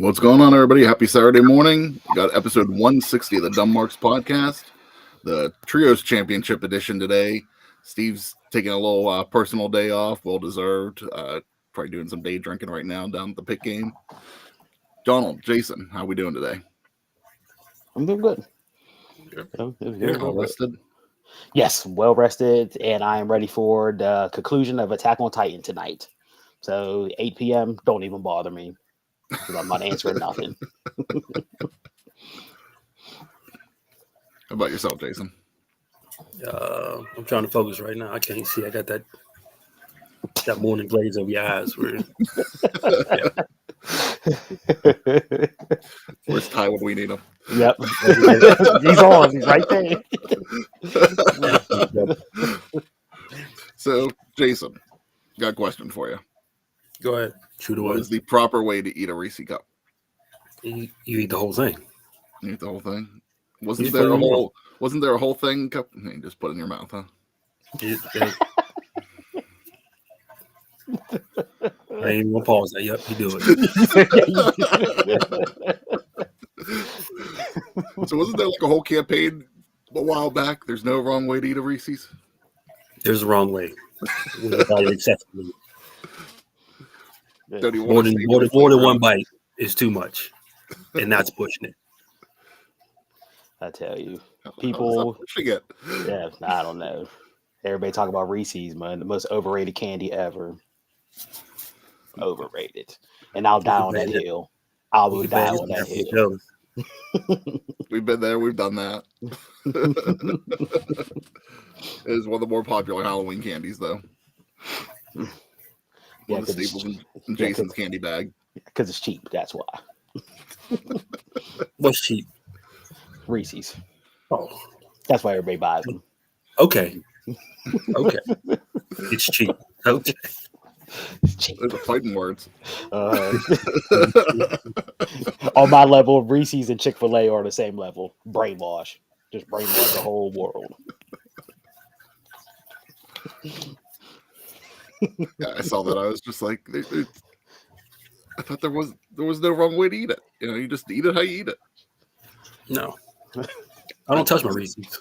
What's going on, everybody? Happy Saturday morning. We got episode 160 of the Dumb Marks podcast, the Trios Championship edition today. Steve's taking a little personal day off, well deserved. Probably doing some day drinking right now down at the pit game. Donald, Jason, how we doing today? I'm doing good. All rested? Yes, well rested, and I am ready for the conclusion of Attack on Titan tonight. So 8 p.m., don't even bother me, because I'm not answering nothing. How about yourself, Jason? I'm trying to focus right now. I can't see. I got that morning glaze over your eyes. Where's Ty when we need him? Yep. He's on. He's right there. So, Jason, got a question for you. Go ahead. Shoot away. What is the proper way to eat a Reese cup? You eat the whole thing. You eat the whole thing? Wasn't there a whole thing cup? You just put it in your mouth, huh? I ain't even gonna pause that. Yep, you do it. So wasn't there like a whole campaign a while back? There's no wrong way to eat a Reese's. There's a wrong way. Excessively. More than one bite is too much, and that's pushing it. I tell you, people. Yeah, I don't know. Everybody talk about Reese's, man, the most overrated candy ever. Overrated, and I'll die on that hill. I will die on that hill. We've been there. We've done that. It is one of the more popular Halloween candies, though. One of the staples in Jason's candy bag. Because it's cheap. That's why. What's cheap? Reese's. Oh, that's why everybody buys them. Okay. It's cheap. Okay. There's a fighting words. On my level, Reese's and Chick-fil-A are the same level. Brainwash. Just brainwash the whole world. Yeah, I saw that. I was just like, I thought there was no wrong way to eat it. You just eat it how you eat it. No. I don't touch my Reese's.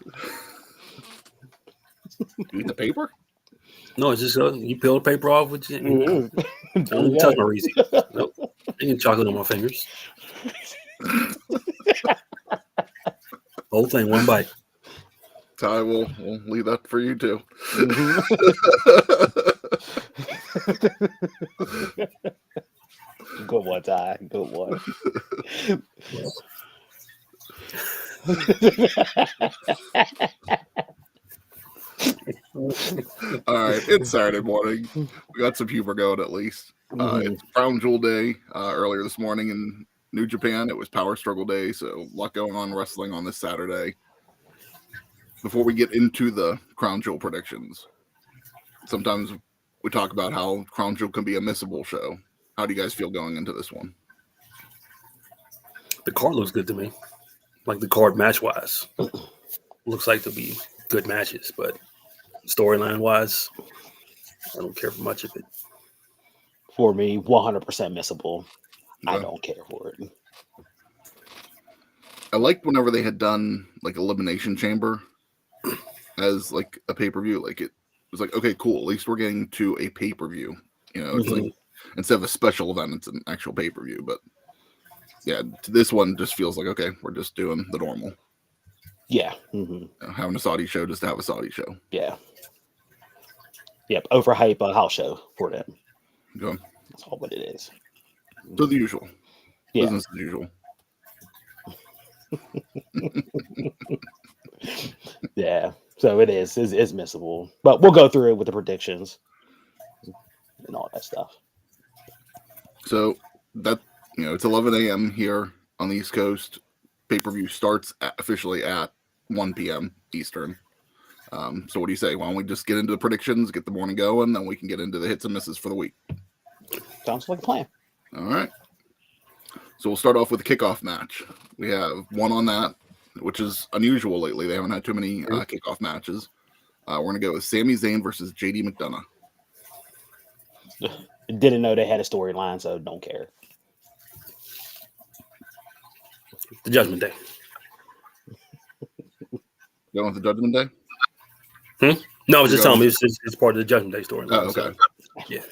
You eat the paper? No, it's just you peel the paper off with you. Don't touch my Reese's. Nope. Ain't chocolate on my fingers. Whole thing, one bite. Ty, we'll leave that for you too. Good one, Ty. Good one. All right, it's Saturday morning. We got some humor going at least. It's Crown Jewel Day. Earlier this morning in New Japan, it was Power Struggle Day, so a lot going on wrestling on this Saturday. Before we get into the Crown Jewel predictions, sometimes we talk about how Crown Jewel can be a missable show. How do you guys feel going into this one? The card looks good to me. Like the card match-wise. Looks like to be good matches, but storyline-wise, I don't care for much of it. For me, 100% missable. Yeah. I don't care for it. I liked whenever they had done like Elimination Chamber as like a pay-per-view. Like it was like, okay, cool. At least we're getting to a pay-per-view. It's like instead of a special event, it's an actual pay-per-view. But yeah, this one just feels like, okay, we're just doing the normal. Yeah. Having a Saudi show just to have a Saudi show. Yeah. Yep. Overhype a house show for them. Okay. That's all what it is. So the usual. Yeah. Business as usual. Yeah. So it is. It's missable. But we'll go through it with the predictions and all that stuff. So that, it's 11 a.m. here on the East Coast. Pay-per-view starts officially at 1 p.m. Eastern. So what do you say? Why don't we just get into the predictions, get the morning going, then we can get into the hits and misses for the week. Sounds like a plan. All right. So we'll start off with a kickoff match. We have one on that, which is unusual lately. They haven't had too many kickoff matches. We're going to go with Sami Zayn versus JD McDonough. Didn't know they had a storyline, so don't care. The Judgment Day. Going with the Judgment Day? No, I was just telling you it's part of the Judgment Day story. Oh, okay. So, yeah.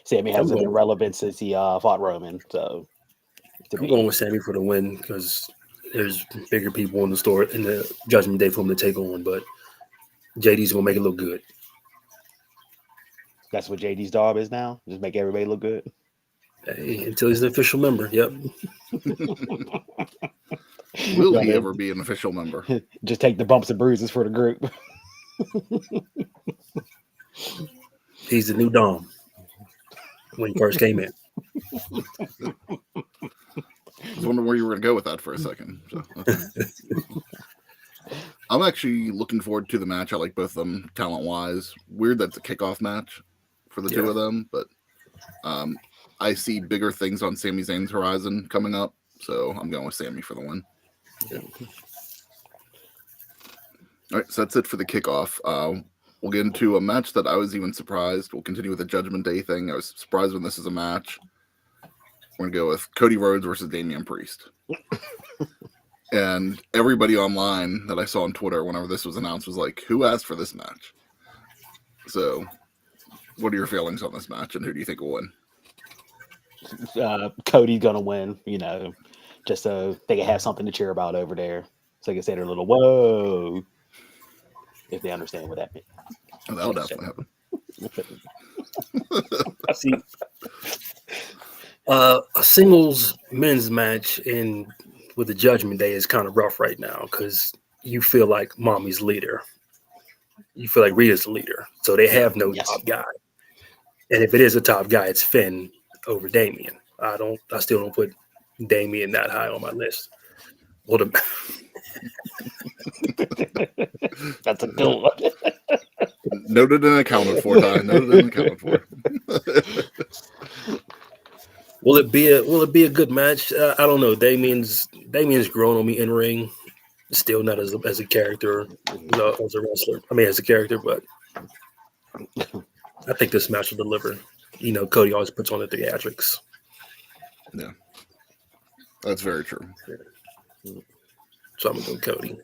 Sammy hasn't been relevant since he fought Roman. So I'm going with Sammy for the win because there's bigger people in the store in the Judgment Day for him to take on, but JD's gonna make it look good. That's what JD's job is now. Just make everybody look good. Hey, until he's an official member. Yep. Will he ever be an official member? Just take the bumps and bruises for the group. He's the new Dom when he first came in. I was wondering where you were going to go with that for a second. So, okay. I'm actually looking forward to the match. I like both of them talent-wise. Weird that's a kickoff match for the two of them, but I see bigger things on Sami Zayn's horizon coming up, so I'm going with Sami for the win. Yeah. All right, so that's it for the kickoff. We'll get into a match that I was even surprised. We'll continue with the Judgment Day thing. I was surprised when this is a match. We're going to go with Cody Rhodes versus Damian Priest. And everybody online that I saw on Twitter whenever this was announced was like, who asked for this match? So what are your feelings on this match, and who do you think will win? Cody's going to win, just so they can have something to cheer about over there. So they can say their little whoa, if they understand what that means. Oh, that'll definitely happen. I see. A singles men's match with the Judgment Day is kind of rough right now because you feel like Mommy's leader. You feel like Rita's the leader. So they have no top guy. And if it is a top guy, it's Finn over Damian. I still don't put Damian that high on my list. Well, that's a good one. Noted and accounted for, Ty. Noted and accounted for. Will it be a good match? I don't know. Damian's grown on me in ring. Still not as a character, as a wrestler. I mean, as a character, but I think this match will deliver. Cody always puts on the theatrics. Yeah, that's very true. So I'm gonna go Cody.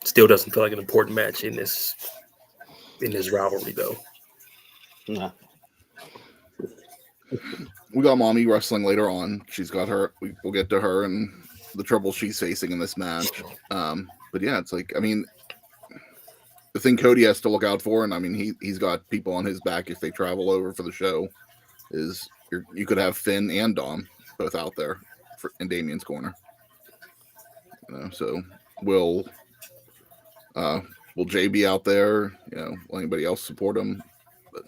Still doesn't feel like an important match in this rivalry, though. Yeah. We got Mommy wrestling later on. She's got her. We'll get to her and the trouble she's facing in this match. But yeah, it's like, I mean, the thing Cody has to look out for, and I mean, he's got people on his back if they travel over for the show, is you could have Finn and Dom both out there in Damian's corner. So will Jay be out there? Will anybody else support him? But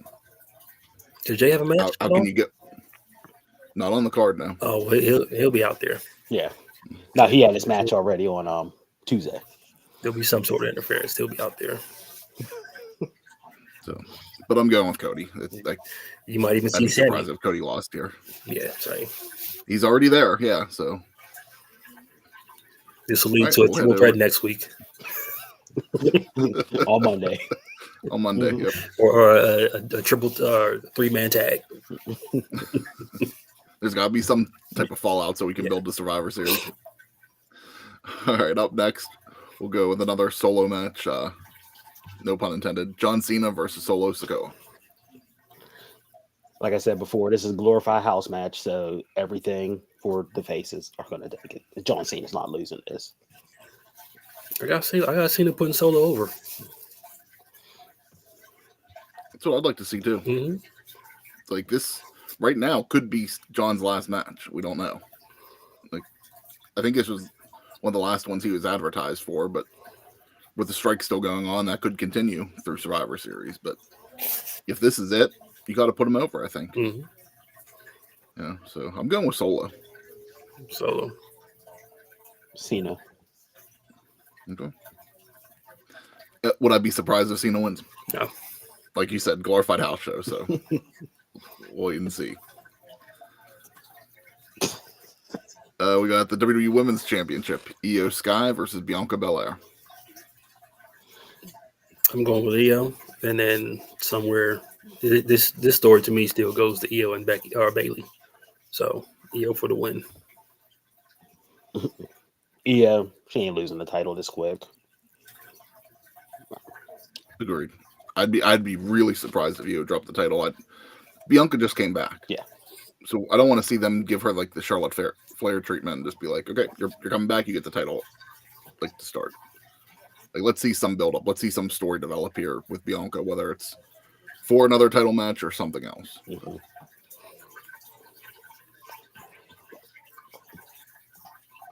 does Jay have a match? How can you get? Not on the card now. Oh, he'll be out there. Yeah. No, he had his match already on Tuesday. There'll be some sort of interference. He'll be out there. So, but I'm going with Cody. You might even see I'd be surprised if Cody lost here. Yeah, same. He's already there. Yeah, so this will lead to a triple threat next week. On Monday. On Monday, yep. Or a triple 3-man tag. There's got to be some type of fallout so we can build the Survivor Series. All right, up next, we'll go with another solo match. No pun intended. John Cena versus Solo Sikoa. Like I said before, this is a glorified house match, so everything for the faces are going to take it. John Cena's not losing this. I got Cena putting Solo over. That's what I'd like to see too. Mm-hmm. Like this right now could be John's last match. We don't know. Like, I think this was one of the last ones he was advertised for, but with the strike still going on, that could continue through Survivor Series. But if this is it, you got to put him over, I think. Mm-hmm. Yeah, so I'm going with Solo. Cena. Okay. Would I be surprised if Cena wins? No. Like you said, glorified house show, so we'll wait and see. We got the WWE Women's Championship, Io Sky versus Bianca Belair. I'm going with Io, and then somewhere this story to me still goes to Io and Becky or Bailey. So Io for the win. Yeah, she ain't losing the title this quick. Agreed. I'd be really surprised if Io dropped the title. Bianca just came back. Yeah. So I don't want to see them give her like the Charlotte Flair treatment and just be like, okay, you're coming back, you get the title, like to start. Like, let's see some build up. Let's see some story develop here with Bianca, whether it's for another title match or something else. Mm-hmm.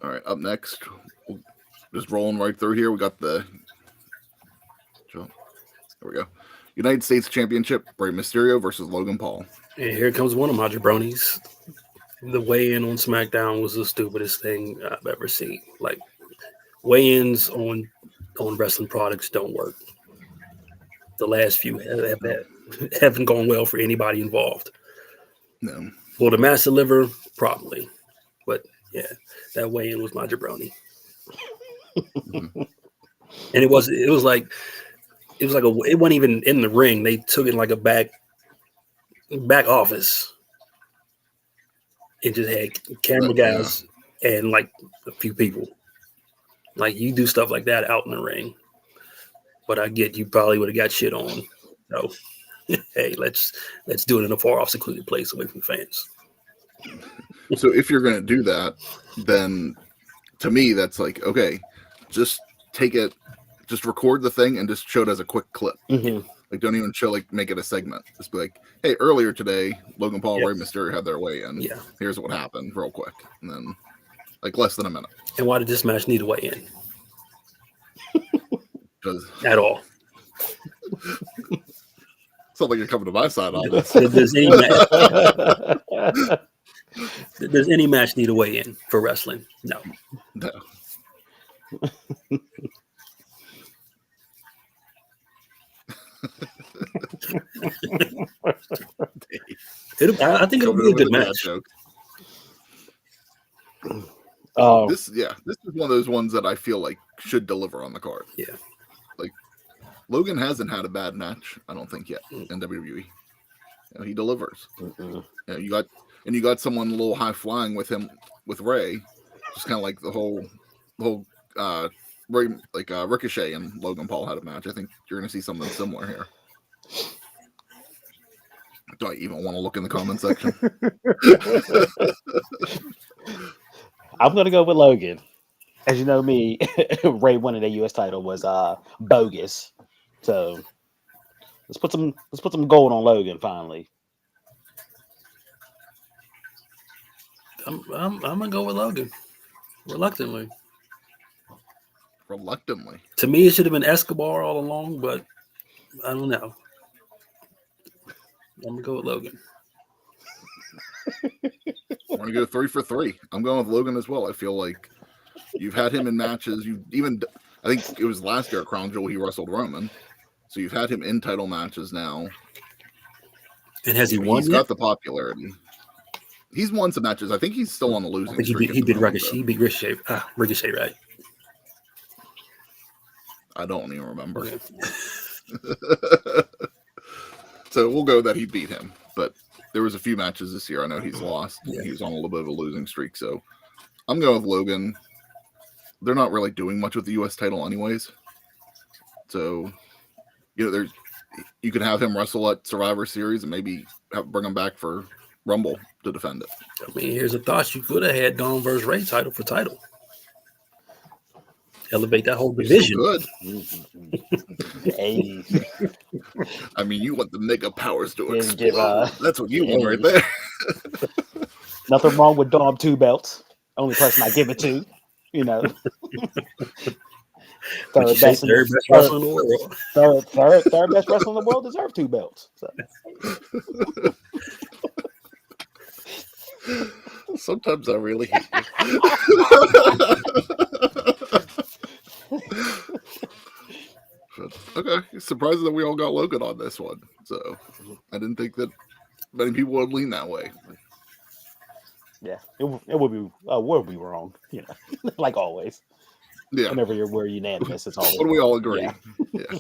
All right, up next, just rolling right through here. We got there we go. United States Championship, Rey Mysterio versus Logan Paul. And here comes one of my jabronis. The weigh-in on SmackDown was the stupidest thing I've ever seen. Like, weigh-ins on wrestling products don't work. The last few haven't gone well for anybody involved. No. Will the match deliver? Probably. But, yeah, that weigh-in was my jabroni. Mm-hmm. And it wasn't even in the ring. They took it like a back office and just had camera guys and like a few people. Like, you do stuff like that out in the ring, but I get you probably would have got shit on. So, hey, let's do it in a far off, secluded place away from fans. So if you're going to do that, then to me that's like, okay, just take it. Just record the thing and just show it as a quick clip. Mm-hmm. Like, don't even show, like, make it a segment. Just be like, hey, earlier today, Logan Paul and Rey Mysterio had their weigh-in. Yeah. Here's what happened real quick. And then, like, less than a minute. And why did this match need a weigh-in? Because At all. it's not like you're coming to my side on this. Does any match need a weigh-in for wrestling? No. No. I think it'll be a good match. This is one of those ones that I feel like should deliver on the card. Yeah. Like, Logan hasn't had a bad match, I don't think, yet in WWE. He delivers. You got someone a little high flying with him, with Ray, just kind of like the whole Ray, like Ricochet and Logan Paul had a match. I think you're going to see something similar here. Do I even want to look in the comment section? I'm going to go with Logan. As you know me, Ray winning the U.S. title was bogus. So let's put some gold on Logan finally. I'm gonna go with Logan, reluctantly. Reluctantly. To me, it should have been Escobar all along, but I don't know. I'm gonna go with Logan. I want to go 3 for 3. I'm going with Logan as well. I feel like you've had him in matches. I think it was last year at Crown Jewel he wrestled Roman. So you've had him in title matches now. And has he won? He's got the popularity. He's won some matches. I think he's still on the losing streak. He beat Ricochet. He beat Ricochet. Ricochet, right? I don't even remember. Okay. So we'll go that he beat him. But there was a few matches this year I know he's lost. Yeah. He was on a little bit of a losing streak. So I'm going with Logan. They're not really doing much with the U.S. title anyways. So, you could have him wrestle at Survivor Series and maybe bring him back for Rumble to defend it. I mean, here's a thought: you could have had Dom versus Ray title for title. Elevate that whole division. Good. Hey. I mean, you want the mega powers to Yeah, explode. That's what you want right there. Nothing wrong with Dom 2 belts. Only person I give it to, Third best wrestler in the world. Third best wrestler in the world deserves 2 belts. So. Sometimes I really hate you. Okay, surprised that we all got Logan on this one. So I didn't think that many people would lean that way. Yeah, it would be wrong, like always. Yeah. Whenever we're unanimous, it's always. When we all agree. Yeah.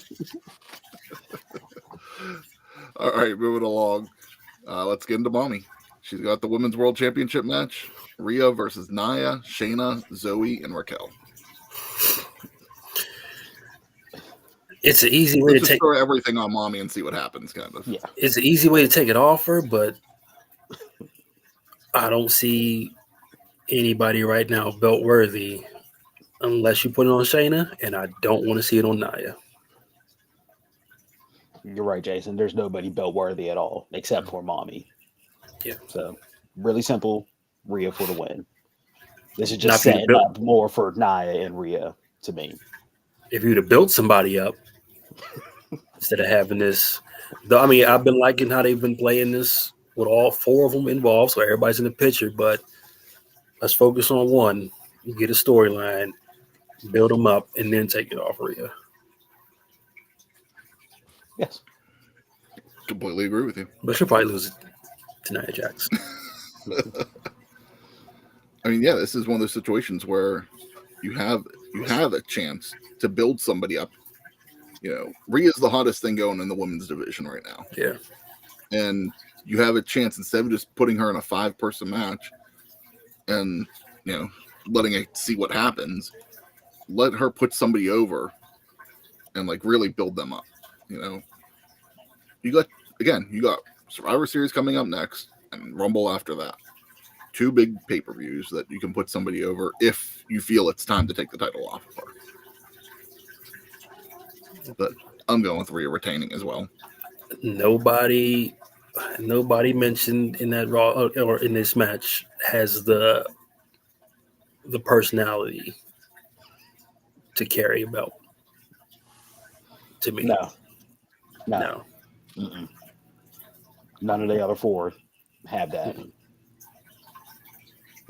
All right, moving along. Let's get into Mommy. She's got the Women's World Championship match. Rhea versus Nia, Shayna, Zoe, and Raquel. It's an easy way Let's to just take. throw everything on mommy and see what happens, kind of. Yeah. It's an easy way to take it off her, but I don't see anybody right now belt worthy unless you put it on Shayna, and I don't want to see it on Nia. You're right, Jason. There's nobody belt worthy at all except for mommy. Yeah. So really simple. Rhea for the win. This is Not just for you to setting build. up more for Nia and Rhea to me. If you'd have built somebody up instead of having this, though, I mean, I've been liking how they've been playing this with all 4 of them involved, so everybody's in the picture. But let's focus on one. You get a storyline, build them up, and then take it off Rhea. Yes. Completely agree with you. But she'll probably lose it to Nia Jax. I mean, yeah, this is one of those situations where you have a chance to build somebody up. You know, Rhea's the hottest thing going in the women's division right now. Yeah. And you have a chance, instead of just putting her in a 5-person match and, you know, letting it see what happens, let her put somebody over and like really build them up. You know, you got Survivor Series coming up next and Rumble after that. 2 big pay-per-views that you can put somebody over if you feel it's time to take the title off of her. But I'm going with Rhea retaining as well. Nobody mentioned in that Raw or in this match has the personality to carry a belt. To me, No. no. None of the other 4 have that.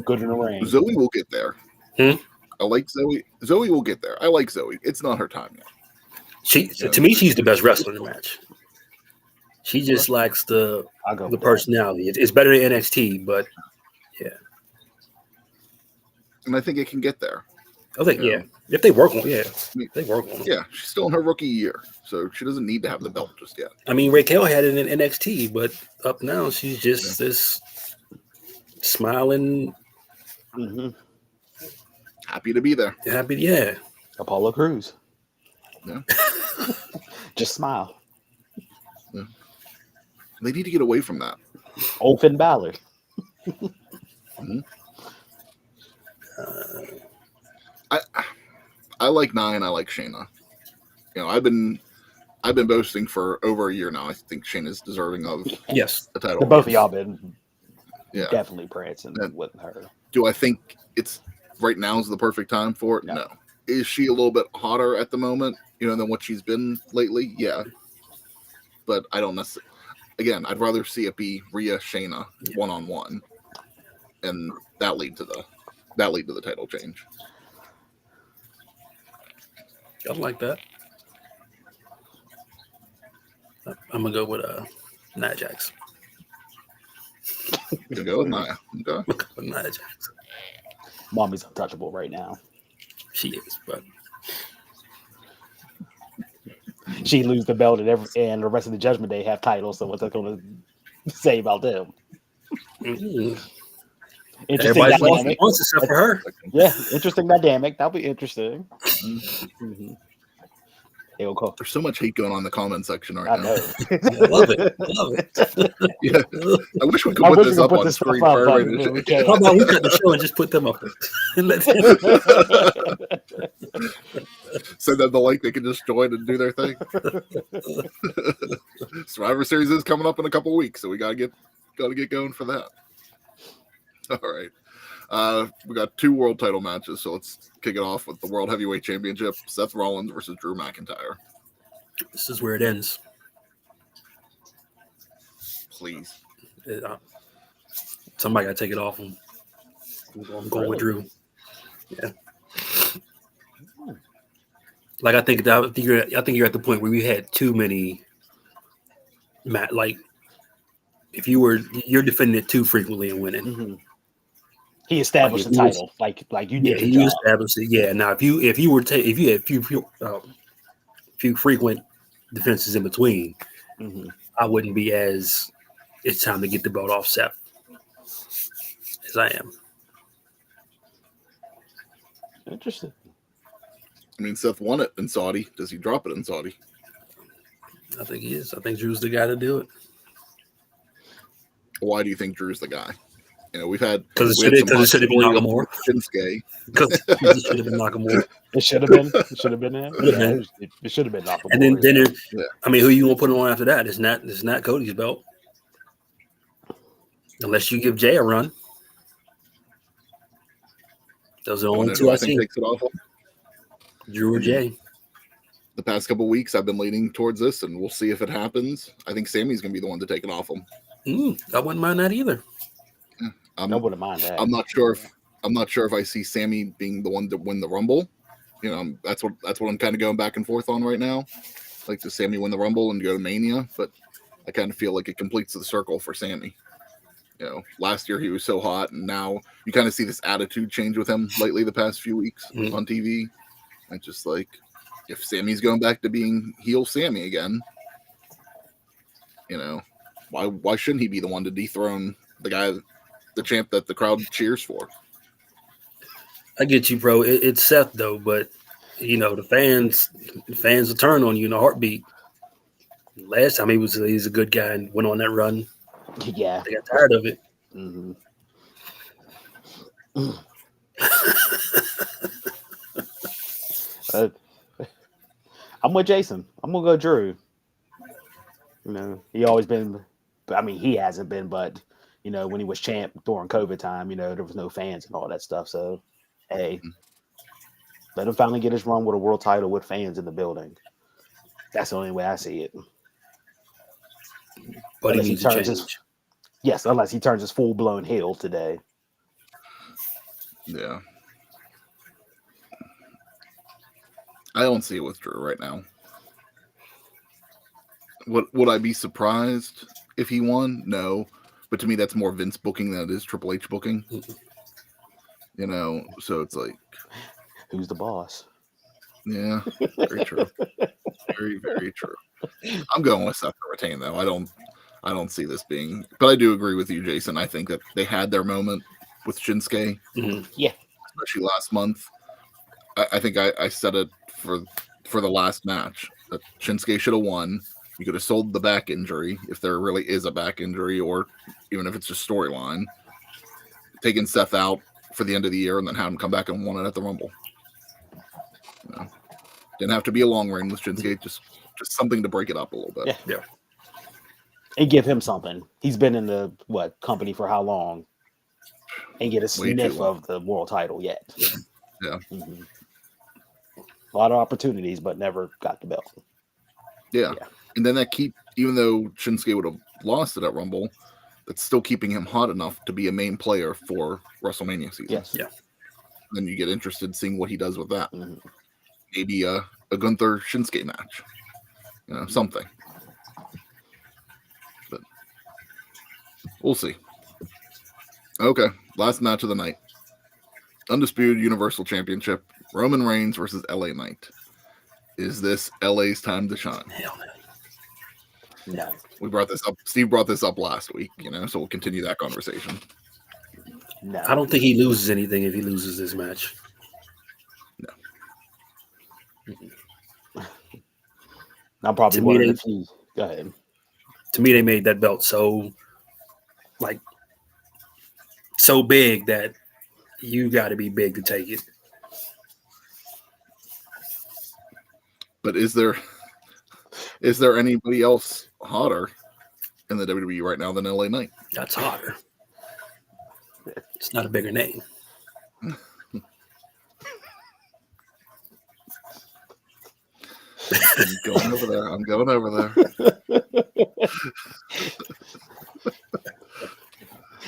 Good in the ring. Zoe will get there. I like Zoe. Zoe will get there. I like Zoe. It's not her time yet. To me, she's the best wrestler in the match. She just lacks the personality. It's better than NXT, but yeah. And I think it can get there. I think if they work on they work on it. Yeah, she's still in her rookie year, so she doesn't need to have the belt just yet. I mean, Raquel had it in NXT, but up now she's just this smiling, happy to be there. Apollo Crews. Yeah. Just smile. Yeah. They need to get away from that. Old Finn Balor. I like Nia and I like Shayna. You know, I've been boasting for over a year now. I think Shayna's deserving of the title. The both of y'all been Yeah. definitely prancing with her. Do I think it's right now is the perfect time for it? No. Is she a little bit hotter at the moment, than what she's been lately? Yeah. But I don't necessarily. Again, I'd rather see it be Rhea Shayna 1-on-1, and that lead to the title change. I like that. I'm gonna go with Nia Jax. You go with Nia. Okay. With Nia Jax. Mommy's untouchable right now. She is, but she lose the belt and the rest of the Judgment Day have titles. So what's that going to say about them? Interesting Dynamic. once except for her. Yeah, interesting dynamic. That'll be interesting. There's so much hate going on in the comment section right now. I love it. Yeah. I wish we could put this up on screen for everybody to How about we cut the show and just put them up and let them send them the link, they can just join and do their thing. Survivor Series is coming up in a couple of weeks, so we gotta get going for that. All right. We got 2 world title matches, so let's kick it off with the World Heavyweight Championship. Seth Rollins versus Drew McIntyre. This is where it ends. Please. Somebody got to take it off him. I'm going with Drew. Yeah. Like I think you're at the point where we had too many. Like if you're defending it too frequently and winning. Mm-hmm. He established the title, like you did. Yeah, he established it. Yeah. Now, if you had few frequent defenses in between, I wouldn't be as it's time to get the belt off Seth as I am. Interesting. I mean, Seth won it in Saudi. Does he drop it in Saudi? I think he is. I think Drew's the guy to do it. Why do you think Drew's the guy? You know, we've had because it should have been Nakamura. Shinsuke. Because it should have been Nakamura. It should have been. It should have been him. Yeah, it should have been Nakamura. And then I mean, who you gonna put on after that? It's not Cody's belt, unless you give Jay a run. Those are the only two I think takes it off. Drew or Jay. The past couple of weeks, I've been leaning towards this, and we'll see if it happens. I think Sammy's going to be the one to take it off him. I wouldn't mind that either. Yeah, I wouldn't mind that. I'm not sure if I see Sammy being the one to win the Rumble. You know, that's what I'm kind of going back and forth on right now. Like, does Sammy win the Rumble and go to Mania? But I kind of feel like it completes the circle for Sammy. You know, last year he was so hot, and now you kind of see this attitude change with him lately the past few weeks on TV. And just like, if Sammy's going back to being heel Sammy again, you know, why shouldn't he be the one to dethrone the champ that the crowd cheers for? I get you, bro. It's Seth though, but you know the fans will turn on you in a heartbeat. Last time he's a good guy and went on that run. Yeah, they got tired of it. Mm-hmm. I'm with Jason. I'm gonna go Drew. You know, he always been. I mean, he hasn't been, but you know, when he was champ during COVID time, you know, there was no fans and all that stuff. So, hey, let him finally get his run with a world title with fans in the building. That's the only way I see it. But unless he turns unless he turns his full blown heel today. Yeah. I don't see it with Drew right now. Would I be surprised if he won? No. But to me, that's more Vince booking than it is Triple H booking. You know, so it's like, who's the boss? Yeah, very true. Very, very true. I'm going with Seth to retain, though. I don't see this being, but I do agree with you, Jason. I think that they had their moment with Shinsuke. Yeah, especially last month. I think I said it for the last match that Shinsuke should have won. You could have sold the back injury if there really is a back injury, or even if it's just storyline. Taking Seth out for the end of the year and then have him come back and won it at the Rumble. You know, didn't have to be a long reign with Shinsuke, just something to break it up a little bit. Yeah. And give him something. He's been in the company for how long? And get a sniff of the world title yet. Yeah. Mm-hmm. A lot of opportunities, but never got the belt. Yeah. And then even though Shinsuke would have lost it at Rumble, that's still keeping him hot enough to be a main player for WrestleMania season. Yes. Yeah. Then you get interested in seeing what he does with that. Mm-hmm. Maybe a Gunther Shinsuke match. You know, something. But we'll see. Okay. Last match of the night. Undisputed Universal Championship. Roman Reigns versus LA Knight. Is this LA's time to shine? Hell no. No. We brought this up. Steve brought this up last week, so we'll continue that conversation. No. I don't think he loses anything if he loses this match. No. I'm probably one of the few. Go ahead. To me, they made that belt so big that you got to be big to take it. But is there anybody else hotter in the WWE right now than LA Knight? That's hotter. It's not a bigger name. I'm going over there.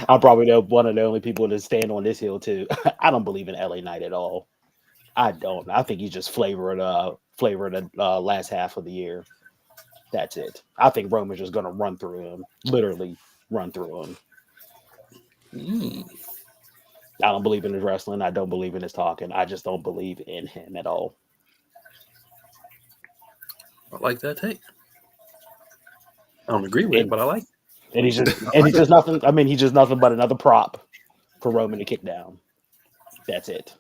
I'm probably one of the only people to stand on this hill too. I don't believe in LA Knight at all. I don't. I think he's just flavoring the last half of the year. That's it. I think Roman's just going to run through him, literally run through him. I don't believe in his wrestling. I don't believe in his talking. I just don't believe in him at all. I like that take. I don't agree with it, but I like it. And he's just nothing. I mean, he's just nothing but another prop for Roman to kick down. That's it.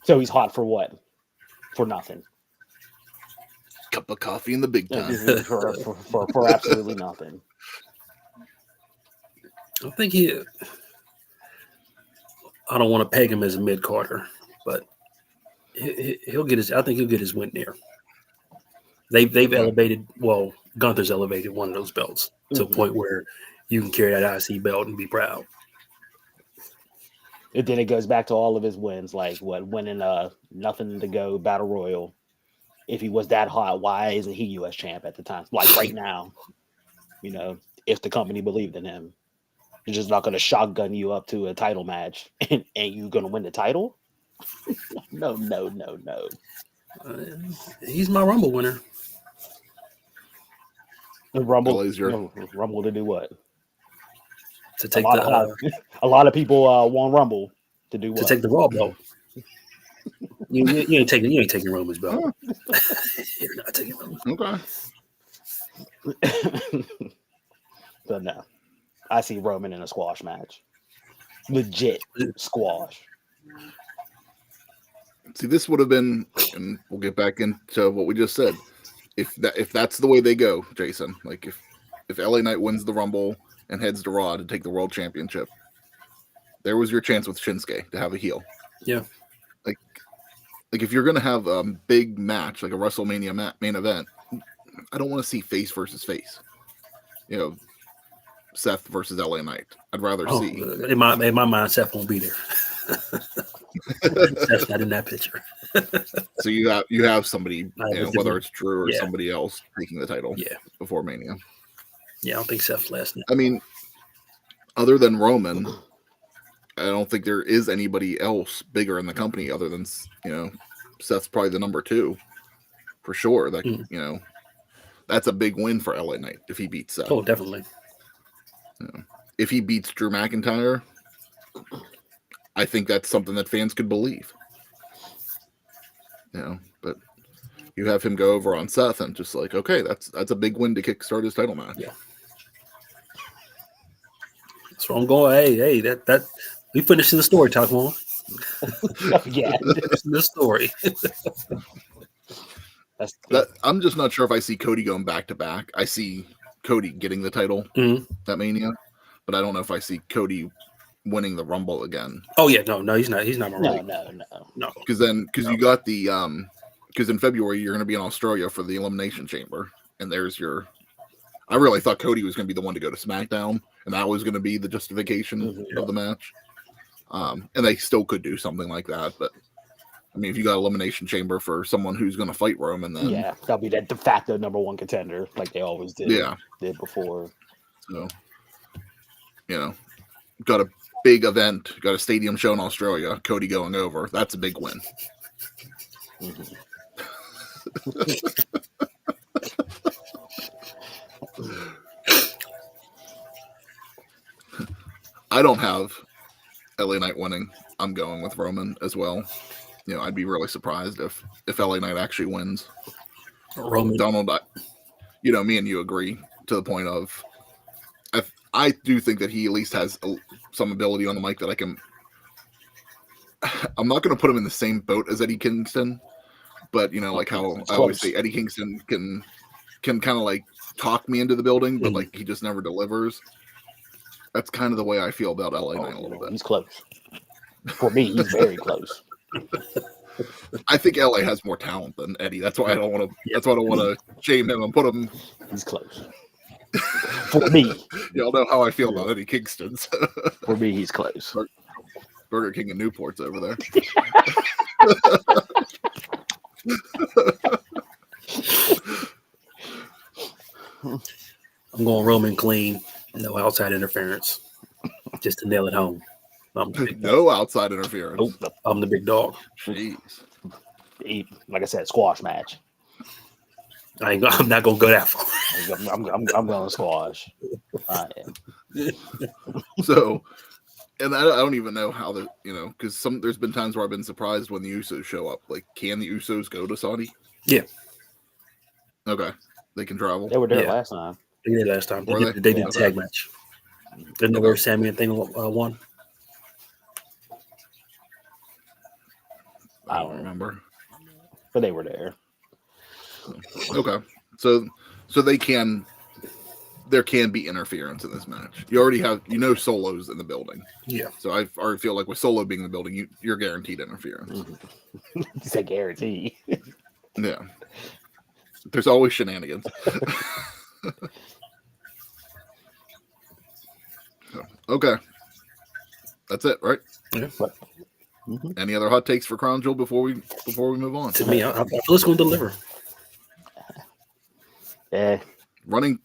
So he's hot for what? for nothing. Cup of coffee in the big time. for absolutely nothing. I think I don't want to peg him as a mid Carter, but he'll get his. I think he'll get his win there. They've elevated. Well, Gunther's elevated one of those belts to a point where you can carry that IC belt and be proud. And then it goes back to all of his wins, like winning nothing to go battle royal. If he was that hot, why isn't he U.S. champ at the time? Like right now, if the company believed in him, you're just not going to shotgun you up to a title match and you're going to win the title? No. He's my Rumble winner. The Rumble, Rumble to do what? To take a lot of people want Rumble to do what? To take the Raw belt. You ain't taking Roman's belt. You're not taking Roman's. Okay. But no, I see Roman in a squash match. Legit squash. See, this would have been, and we'll get back into what we just said. If that's the way they go, Jason, like if LA Knight wins the Rumble and heads to Raw to take the World Championship, there was your chance with Shinsuke to have a heel. Yeah. Like if you're gonna have a big match like a WrestleMania main event, I don't want to see face versus face. Seth versus LA Knight. I'd rather see. In my mind, Seth won't be there. Seth's not in that picture. So you have somebody, whether it's Drew or somebody else taking the title before Mania. Yeah, I don't think Seth's last name. I mean, other than Roman, I don't think there is anybody else bigger in the company other than, Seth's probably the number 2 for sure. That, that's a big win for LA Knight if he beats Seth. Oh, definitely. If he beats Drew McIntyre, I think that's something that fans could believe. But you have him go over on Seth and just like, okay, that's a big win to kickstart his title match. Yeah. So I'm going, hey, that we finishing the story, talk more. Yeah. The story. I'm just not sure if I see Cody going back to back. I see Cody getting the title that Mania, but I don't know if I see Cody winning the Rumble again. Oh yeah, no, he's not. He's not my Rumble. No. Because you got the because in February you're going to be in Australia for the Elimination Chamber, and there's your. I really thought Cody was going to be the one to go to SmackDown, and that was going to be the justification of the match. And they still could do something like that, but I mean, if you got Elimination Chamber for someone who's going to fight Roman, then that'll be that de facto number 1 contender, like they always did. Did before. So, got a big event, got a stadium show in Australia. Cody going over, that's a big win. I don't have LA Knight winning. I'm going with Roman as well. I'd be really surprised if LA Knight actually wins. Roman. Donald, me and you agree to the point of I do think that he at least has some ability on the mic that I can. I'm not going to put him in the same boat as Eddie Kingston, but like how I always say Eddie Kingston can kind of like talk me into the building, but like he just never delivers. That's kind of the way I feel about LA Knight a little bit. He's close. For me, he's very close. I think LA has more talent than Eddie. That's why I don't want to. That's why I don't want to shame him and put him. He's close. For me, y'all know how I feel about Eddie Kingston. So. For me, he's close. Burger King and Newport's over there. I'm going Roman clean, no outside interference, just to nail it home. No outside interference. Nope, I'm the big dog. Jeez. Like I said, squash match. I'm not gonna go that far. I'm going squash. So, and I don't even know how because there's been times where I've been surprised when the Usos show up. Like, can the Usos go to Saudi? Yeah. Okay, they can travel. They were there last time. They did last time. They did a tag match. Didn't know where Sammy and thing won. I don't remember. but they were there. Okay, so there can be interference in this match. You already have Solo's in the building. Yeah. So I already feel like with Solo being in the building, you're guaranteed interference. You say guarantee. Yeah. There's always shenanigans. Okay. That's it, right? Yeah. Any other hot takes for Crown Jewel before we move on? To me, I feel it's going to deliver. Yeah. Running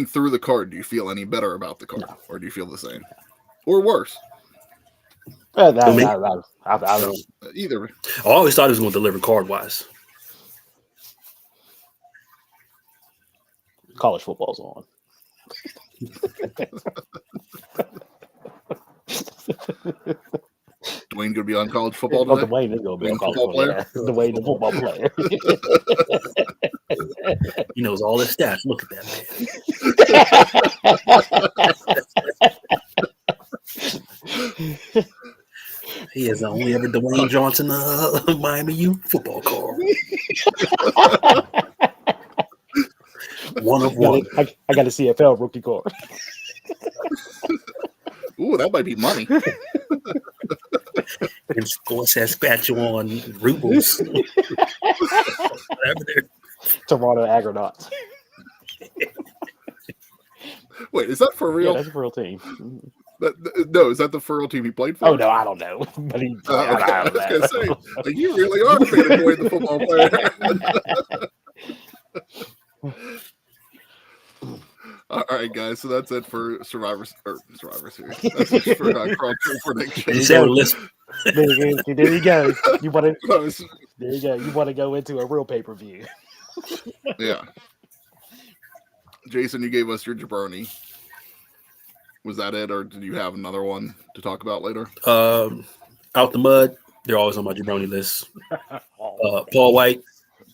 through the card, do you feel any better about the card, or do you feel the same, or worse? Either. I always thought it was going to deliver card wise. College football's on. Dwayne gonna be on college football today? Dwayne is gonna be on college football player. Yeah. Dwayne, the football player. He knows all his stats. Look at that man. He has only ever Dwayne Johnson Miami U football card. One of one. I got a CFL rookie card. Ooh, that might be money. And score Saskatchewan rubles. Toronto Agronauts. Wait, is that for real? Yeah, that's a real team. No, is that the for real team he played for? Oh no, I don't know. But he, I was gonna say, like, you really are a fan of Dwayne the football player. All right, guys. So that's it for Survivor Series. That's it for Crown Jewel predictions. There you go. You want to? There you go. You want to go into a real pay-per-view? Yeah. Jason, you gave us your jabroni. Was that it, or did you have another one to talk about later? Out the mud. They're always on my jabroni list. Paul White,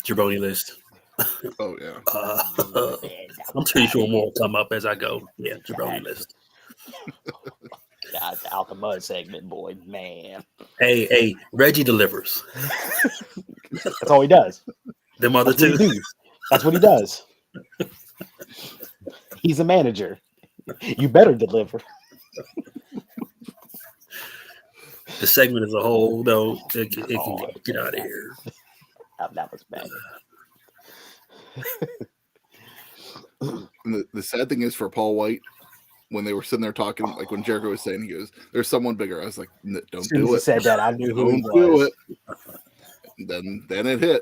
jabroni list. Oh yeah. I'm pretty sure more will come up as I go. Yeah, jabroni list. God, the out the mud segment, boy, man. Hey, Reggie delivers. That's all he does. Them other two. That's what he does. He's a manager. You better deliver. The segment as a whole, though, it can get out of here. That was bad. The sad thing is for Paul White, when they were sitting there talking, like when Jericho was saying, he goes, "There's someone bigger." I was like, "Don't do it." Said that, I knew who Don't he do was. it. Then it hit.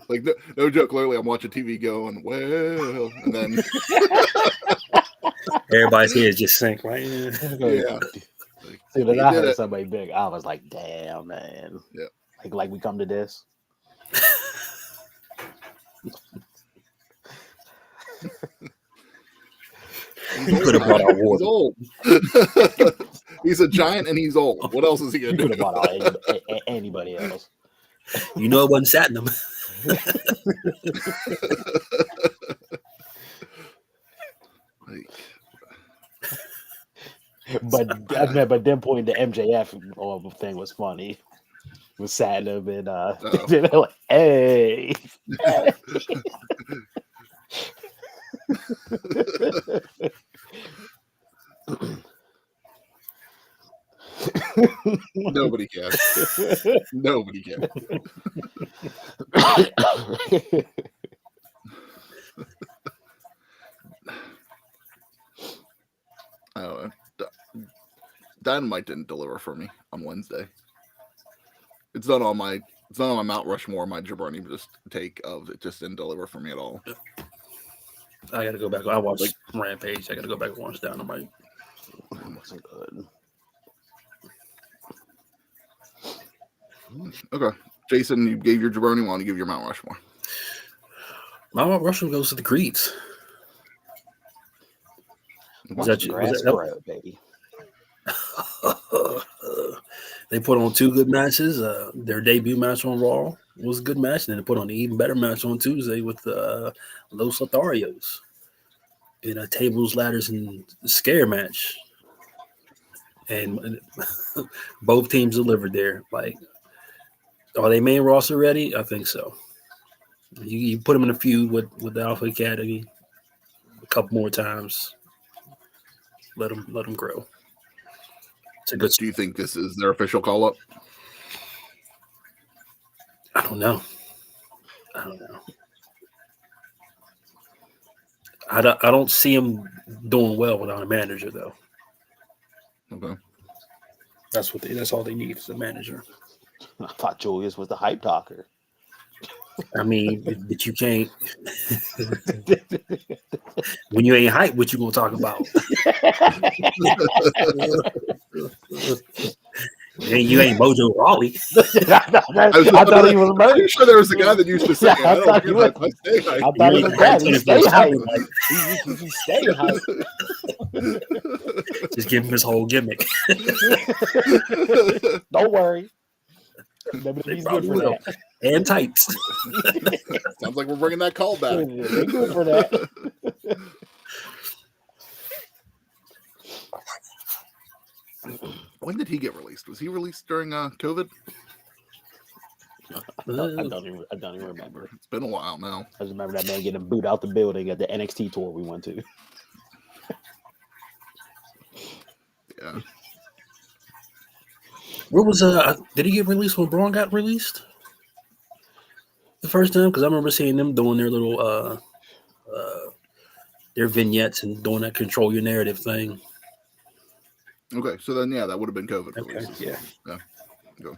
Like no joke. Literally, I'm watching TV going, "Well," and then everybody's head just sank. Right? Yeah. As soon as I heard somebody big, I was like, "Damn, man!" Yeah. Like we come to this. He could have brought out Ward. He's old. He's a giant and he's old. What else is he gonna do? Could have brought out anybody else. You know it wasn't Satnam. But them pointing the MJF thing was funny. Was Satnam and like, hey. Nobody can. Nobody can. Dynamite didn't deliver for me on Wednesday. It's not on my Mount Rushmore, my jabroni just take of it just didn't deliver for me at all. I gotta go back. I watched Rampage. I gotta go back and watch Dynamite. It wasn't good. Okay. Jason, you gave your jabroni. Why don't you give your Mount Rushmore? My Mount Rushmore goes to the Creeds. Was that baby? They put on two good matches. Their debut match on Raw was a good match. And then they put on an even better match on Tuesday with Los Lotharios in a tables, ladders, and scare match. And both teams delivered there. Like, are they main roster ready? I think so. You put him in a feud with the Alpha Academy a couple more times. Let him grow. It's a good. Do you think this is their official call up? I don't know. I don't see him doing well without a manager though. Okay. That's all they need is a manager. I thought Julius was the hype talker. I mean, but you can't. When you ain't hype, what you gonna talk about? You ain't Mojo Rawley. I thought he was I'm sure there was a guy that used to say, Yeah, I don't get hype, I stay hype. I thought he was that. He stay hype. He stay hype. Just give him his whole gimmick. Don't worry. He's good for that. And tights. Sounds like we're bringing that call back. They're good for that. When did he get released? Was he released during COVID? I don't even remember. It's been a while now. I just remember that man getting booed out the building at the NXT tour we went to. Yeah. Where was did he get released when Braun got released? The first time? Because I remember seeing them doing their little their vignettes and doing that control your narrative thing. Okay, so then that would have been COVID. Okay, yeah. Go.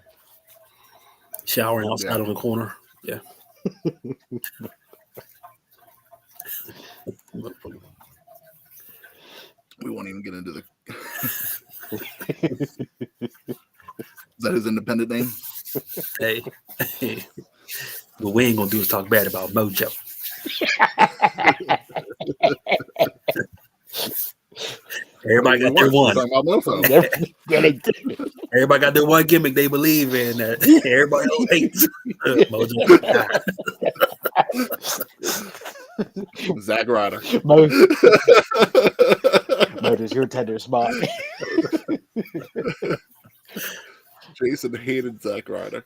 Showering outside on the corner. Yeah. We won't even get into the. Is that his independent name? Hey. What we ain't gonna do is talk bad about Mojo. Everybody got their one. Everybody got their one gimmick they believe in that everybody else hates. Mojo. Zack Ryder. Mojo's your tender spot. Jason hated Zack Ryder.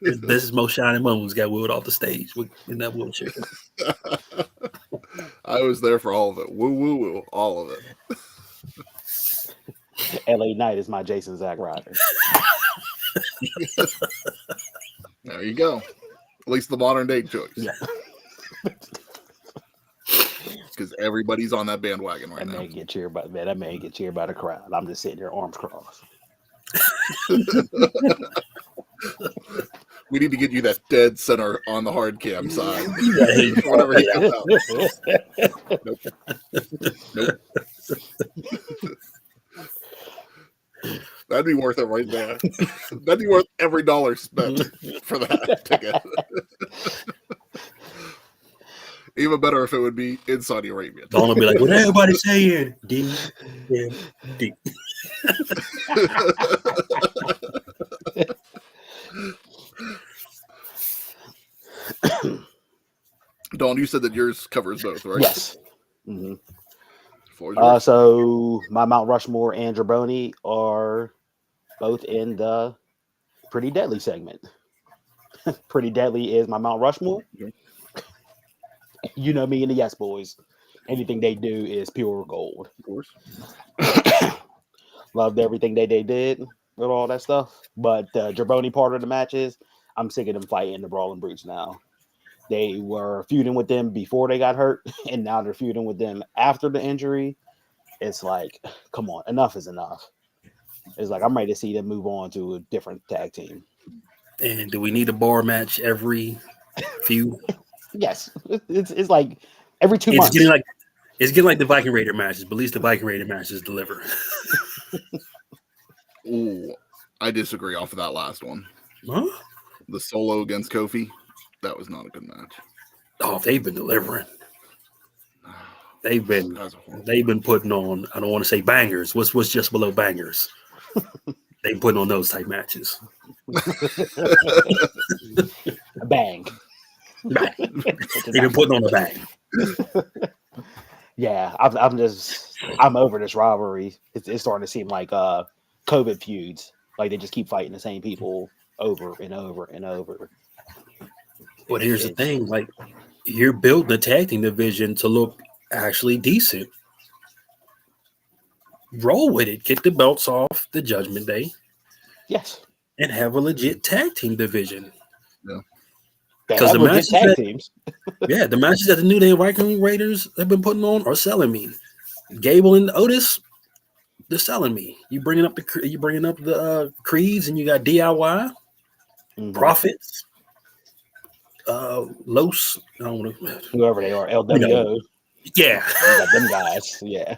This is Mo Shining Moons got wheeled off the stage in that wheelchair. I was there for all of it. Woo, woo, woo. All of it. LA Knight is my Jason Zack Ryder. There you go. At least the modern day choice. Yeah. Because everybody's on that bandwagon right that now. That man get cheered by the crowd. I'm just sitting there, arms crossed. We need to get you that dead center on the hard cam side. Whatever he comes out. Nope. That'd be worth it right there. That'd be worth every dollar spent for that ticket. Even better if it would be in Saudi Arabia. Don't be like, what everybody's saying? D. Dawn, you said that yours covers both, right? Yes. Mm-hmm. So my Mount Rushmore and Jabroni are both in the Pretty Deadly segment. Pretty Deadly is my Mount Rushmore. Yeah. You know me and the Yes Boys. Anything they do is pure gold. Of course. Loved everything they did with all that stuff. But the Jabroni part of the matches, I'm sick of them fighting the Brawling Brutes now. They were feuding with them before they got hurt, and now they're feuding with them after the injury. It's like, come on, enough is enough. It's like I'm ready to see them move on to a different tag team. And do we need a bar match every feud? Yes, it's like every 2 months. It's getting like the Viking Raider matches, but at least the Viking Raider matches deliver. Ooh, I disagree off of that last one. Huh? The Solo against Kofi, that was not a good match. Oh, they've been delivering. They've been putting on, I don't want to say bangers. What's just below bangers? They've been putting on those type matches. A bang. They've been putting on a bang. Yeah, I'm over this rivalry. It's starting to seem like COVID feuds. Like they just keep fighting the same people over and over and over. But here's the thing: like, you're building the tag team division to look actually decent. Roll with it. Get the belts off the Judgment Day. Yes. And have a legit tag team division. Yeah. Because the matches the matches that the New Day Viking Raiders have been putting on are selling me. Gable and Otis, they're selling me. You bringing up the Creeds, and you got DIY, Profits, Los, I don't know, whoever they are, LWO. Yeah, you got them guys. Yeah.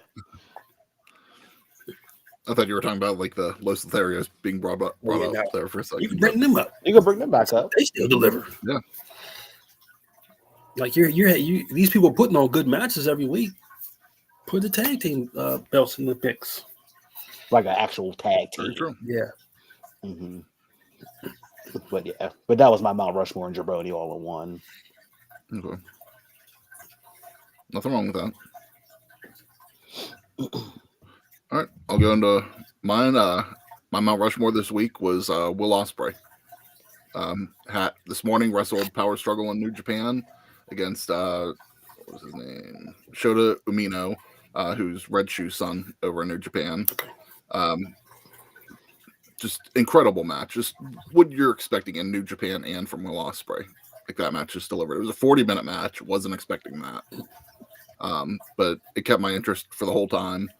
I thought you were talking about like the Los Lotharios being brought up there for a second. You can bring them up. You can bring them back up. They still deliver. Yeah. Like these people are putting on good matches every week. Put the tag team belts in the mix. Like an actual tag team. True. Yeah. Mm-hmm. But that was my Mount Rushmore and Jabroni all in one. Okay. Nothing wrong with that. All right, I'll go into mine. My Mount Rushmore this week was Will Ospreay. This morning wrestled Power Struggle in New Japan against what was his name? Shota Umino, who's Red Shoe's son over in New Japan. Just incredible match. Just what you're expecting in New Japan and from Will Ospreay. Like that match just delivered. It was a 40-minute match. Wasn't expecting that. But it kept my interest for the whole time.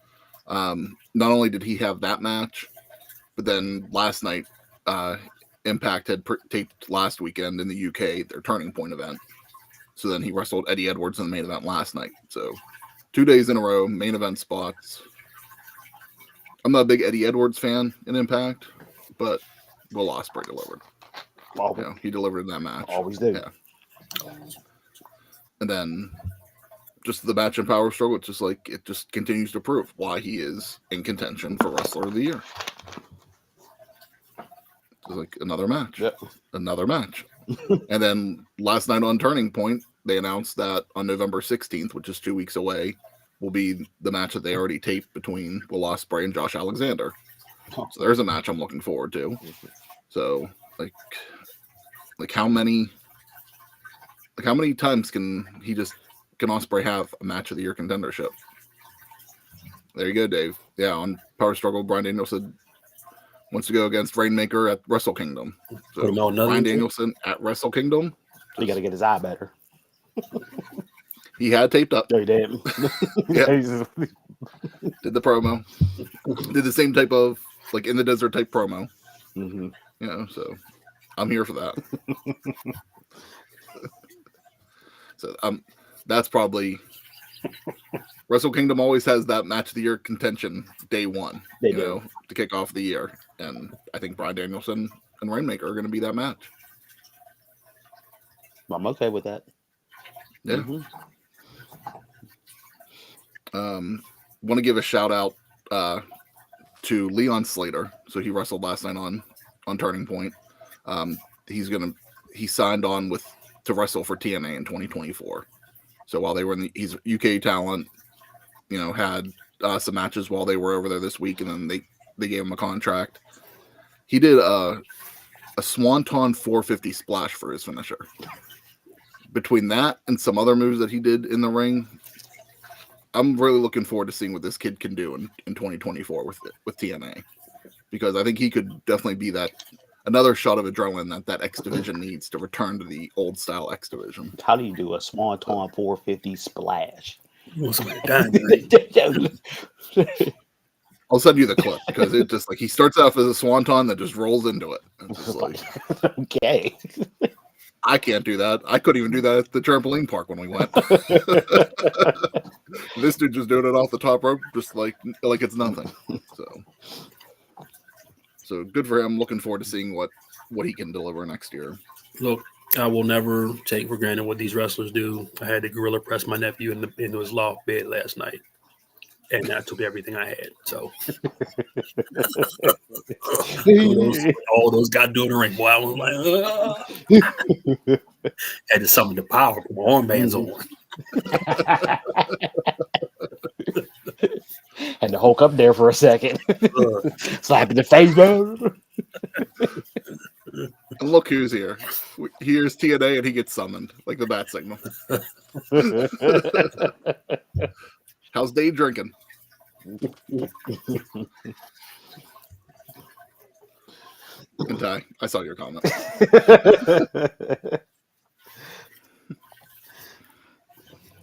Not only did he have that match, but then last night, Impact had taped last weekend in the UK, their Turning Point event. So then he wrestled Eddie Edwards in the main event last night. So 2 days in a row, main event spots. I'm not a big Eddie Edwards fan in Impact, but Will Ospreay delivered. He delivered in that match. Always do. Yeah. And then just the match in Power Struggle, it's just like it just continues to prove why he is in contention for Wrestler of the Year. It's like another match. Yep. Another match. And then last night on Turning Point, they announced that on November 16th, which is 2 weeks away, will be the match that they already taped between Will Ospreay and Josh Alexander. So there's a match I'm looking forward to. So like how many times can Ospreay have a match of the year contendership? There you go, Dave. Yeah, on Power Struggle, Bryan Danielson wants to go against Rainmaker at Wrestle Kingdom. So Bryan Danielson at Wrestle Kingdom. He got to get his eye better. He had taped up. No, he did. Yeah. Did the promo. Did the same type of like in the desert type promo. Mm-hmm. You know, so I'm here for that. So that's probably Wrestle Kingdom always has that match of the year contention day one, to kick off the year. And I think Bryan Danielson and Rainmaker are going to be that match. I'm okay with that. Yeah. Mm-hmm. Want to give a shout out to Leon Slater. So he wrestled last night on Turning Point. He signed on to wrestle for TNA in 2024. So while they were he's UK talent, had some matches while they were over there this week, and then they gave him a contract. He did a Swanton 450 splash for his finisher. Between that and some other moves that he did in the ring, I'm really looking forward to seeing what this kid can do in 2024 with TNA, because I think he could definitely be another shot of adrenaline that X Division needs to return to the old style X Division. How do you do a Swanton 450 splash? I'll send you the clip because it just like he starts off as a swanton that just rolls into it. It's just like, okay. I can't do that. I couldn't even do that at the trampoline park when we went. This dude just doing it off the top rope, just like it's nothing. So good for him. Looking forward to seeing what he can deliver next year. Look, I will never take for granted what these wrestlers do. I had to gorilla press my nephew into his loft bed last night, and that took everything I had. So all those guys doing the ring, boy, I was like, had to summon the power, put my armbands on. Had to Hulk up there for a second. Slap in the face, bro. And look who's here. hears TNA and he gets summoned, like the bat signal. How's Dave drinking? And Ty, I saw your comment.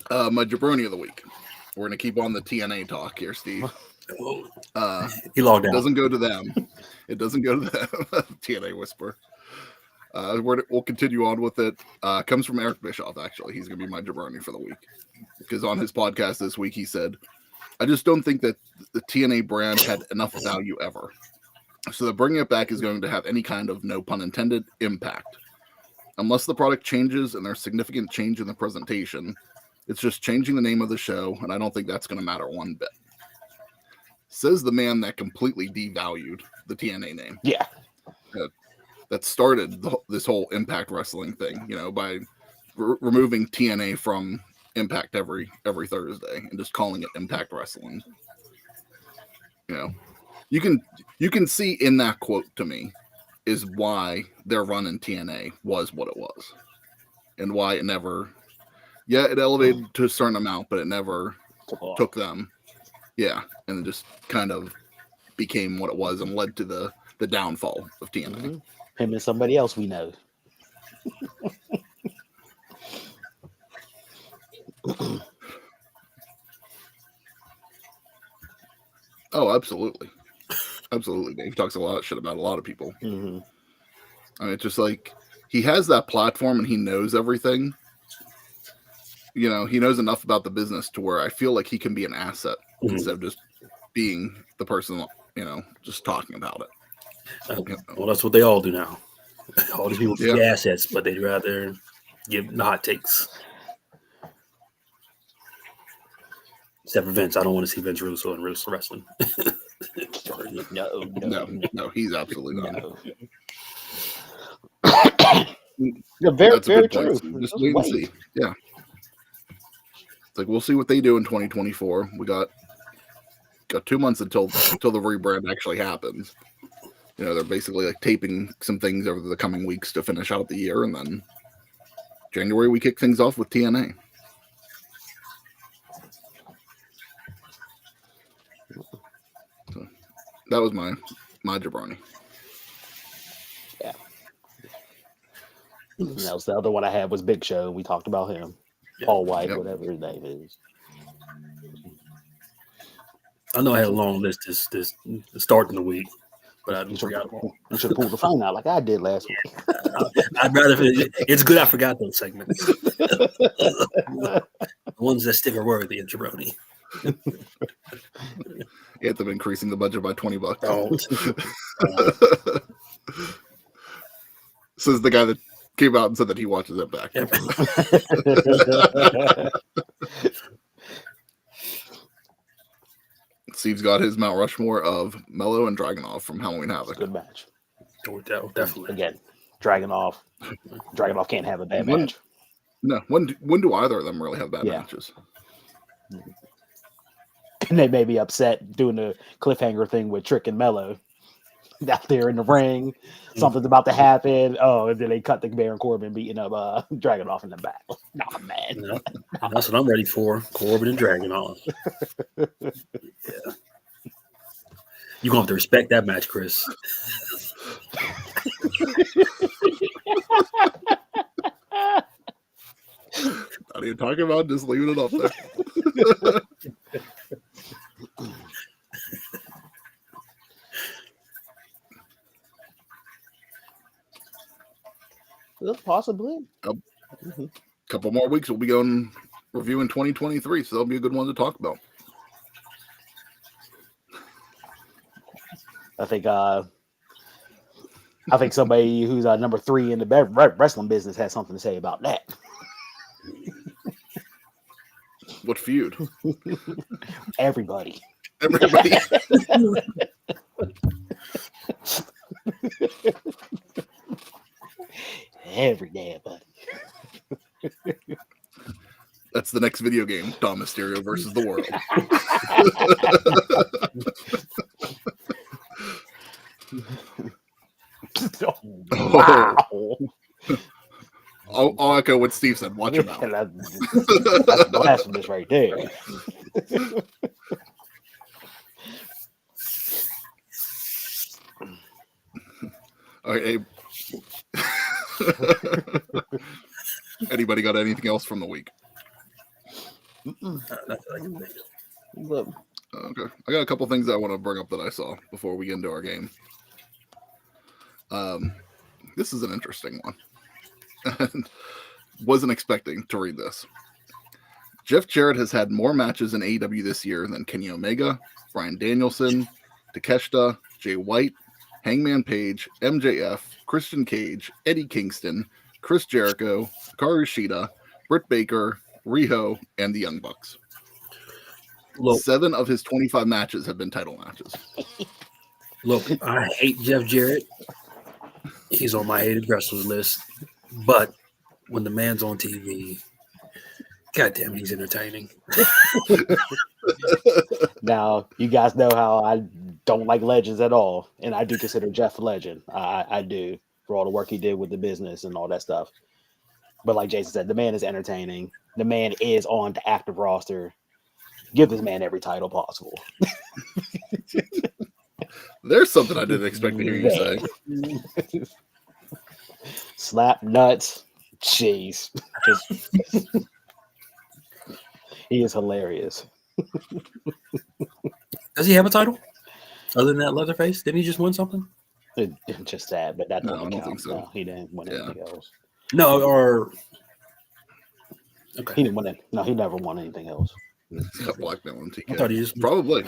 My jabroni of the week. We're going to keep on the TNA talk here, Steve. He logged out. It doesn't go to them. It doesn't go to them. TNA Whisper. We'll continue on with it. Comes from Eric Bischoff, actually. He's going to be my jabroni for the week. Because on his podcast this week, he said, I just don't think that the TNA brand had enough value ever. So the bringing it back is going to have any kind of, no pun intended, impact. Unless the product changes and there's significant change in the presentation, it's just changing the name of the show, and I don't think that's going to matter one bit. Says the man that completely devalued the TNA name. Yeah. That started this whole Impact Wrestling thing, by removing TNA from Impact every Thursday and just calling it Impact Wrestling. You can see in that quote to me is why their run in TNA was what it was, and why it never. Yeah, it elevated to a certain amount, but it never took them. Yeah, and it just kind of became what it was and led to the downfall of TNA. Mm-hmm. Him and somebody else we know. Oh, absolutely. Absolutely. Dave talks a lot of shit about a lot of people. Mm-hmm. I mean, it's just like he has that platform and he knows everything. He knows enough about the business to where I feel like he can be an asset instead of just being the person, just talking about it. Well, that's what they all do now. All these people be assets, but they'd rather give the hot takes. Except for Vince. I don't want to see Vince Russo in wrestling. No, he's absolutely not. No. Very, That's a very good true. point. Just wait and see. Yeah. It's like we'll see what they do in 2024. We got 2 months until the rebrand actually happens. They're basically like taping some things over the coming weeks to finish out the year, and then January we kick things off with TNA. So that was my jabroni. Yeah. That was the other one I had was Big Show. We talked about him. Yeah. Paul White, whatever his name is. I know I had a long list this starting the week, but I forgot them all. You should have pulled the phone out like I did last week. I'd rather. It's good I forgot those segments. The ones that stick are worthy of jabroni. Anthem increasing the budget by $20. Says the guy that came out and said that he watches it back. Steve's got his Mount Rushmore of Mello and Dragunov from Halloween Havoc. Good match. Definitely. Again, Dragunov can't have a bad match. No, when do either of them really have bad matches? And they may be upset doing the cliffhanger thing with Trick and Mello out there in the ring. Something's about to happen. Oh, and then they cut the Baron Corbin beating up Dragunov in the back. Nah, man. No, that's what I'm ready for. Corbin and Dragunov. Yeah. You're going to have to respect that match, Chris. Not even talking about, just leaving it up there. Possibly. A couple more weeks, we'll be going reviewing 2023, so that'll be a good one to talk about. I think somebody who's number 3 in the wrestling business has something to say about that. What feud? Everybody. Every damn buddy. That's the next video game, Dom Mysterio versus the World. Wow. I'll echo what Steve said. Watch your mouth. That's blasphemous right there. All right, Abe. Anybody got anything else from the week? Look, Okay, I got a couple things I want to bring up that I saw before we get into our game. This is an interesting one. Wasn't expecting to read this. Jeff Jarrett has had more matches in AEW this year than Kenny Omega, Bryan Danielson, Takeshita, Jay White, Hangman Page, MJF, Christian Cage, Eddie Kingston, Chris Jericho, Hikaru Shida, Britt Baker, Riho, and the Young Bucks. Look, 7 of his 25 matches have been title matches. Look, I hate Jeff Jarrett. He's on my hated wrestlers list. But when the man's on TV, goddamn, he's entertaining. Now, you guys know how I don't like legends at all. And I do consider Jeff a legend. I do, for all the work he did with the business and all that stuff. But like Jason said, the man is entertaining. The man is on the active roster. Give this man every title possible. There's something I didn't expect to hear you say. Slap nuts. Jeez. He is hilarious. Does he have a title? Other than that Leatherface? Didn't he just win something? Just sad, but that No, doesn't I don't count. think so. No, he didn't win anything else. No, or Okay. He didn't win it. No, he never won anything else. He's got black belt in TK. I thought he just Probably.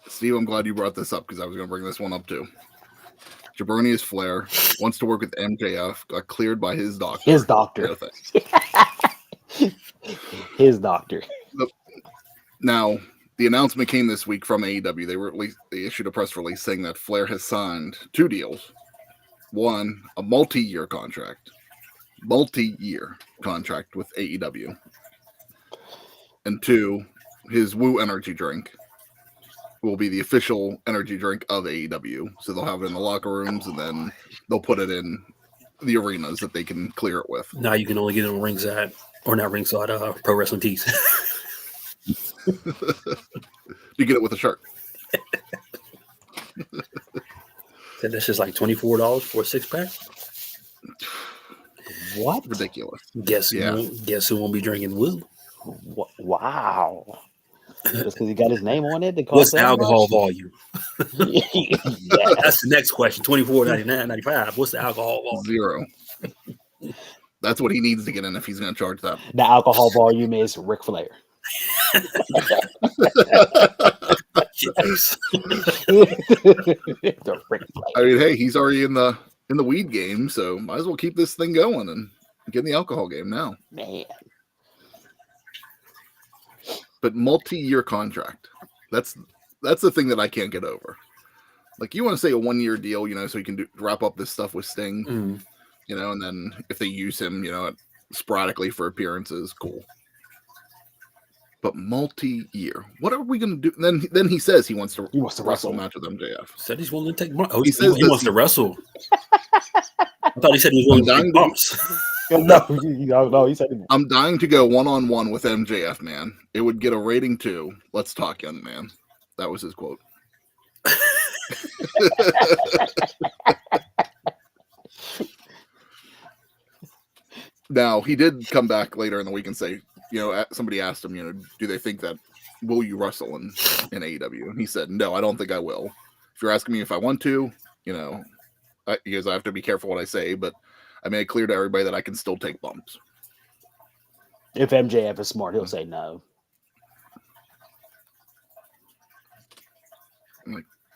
Steve, I'm glad you brought this up because I was going to bring this one up too. Jabronius Flair wants to work with MJF, got cleared by his doctor. His doctor. No thanks. His doctor. Now, the announcement came this week from AEW. They issued a press release saying that Flair has signed 2 deals. One, a multi-year contract with AEW. And 2, his Woo energy drink will be the official energy drink of AEW. So they'll have it in the locker rooms and then they'll put it in the arenas that they can clear it with. now you can only get it on ringside, or not ringside, Pro Wrestling Tees. You get it with a shirt. Said that's just like $24 for a 6-pack. What? Ridiculous. Guess who won't be drinking Woo? Wow. Just because he got his name on it. What's the alcohol volume? Yeah. That's the next question. $24.99.95. What's the alcohol volume? 0. That's what he needs to get in if he's going to charge that. The alcohol volume is Ric Flair. Yes. The Ric Flair. I mean, hey, he's already in the weed game, so might as well keep this thing going and get in the alcohol game now. Man. But multi-year contract. That's the thing that I can't get over. Like, you want to say a 1-year deal, so you can wrap up this stuff with Sting, and then if they use him, sporadically for appearances, cool. But multi-year, what are we going to do? Then he says he wants to wrestle a match with MJF. Said he's willing to take bumps. Oh, He says he wants to wrestle. I thought he said he was willing to take bumps. No, he said I'm dying to go one-on-one with MJF, man. It would get a rating 2. Let's talk, young man. That was his quote. Now, he did come back later in the week and say, somebody asked him, do they think that will you wrestle in AEW? And he said, no, I don't think I will. If you're asking me if I want to, because I have to be careful what I say, but I made it clear to everybody that I can still take bumps. if MJF is smart, he'll say no.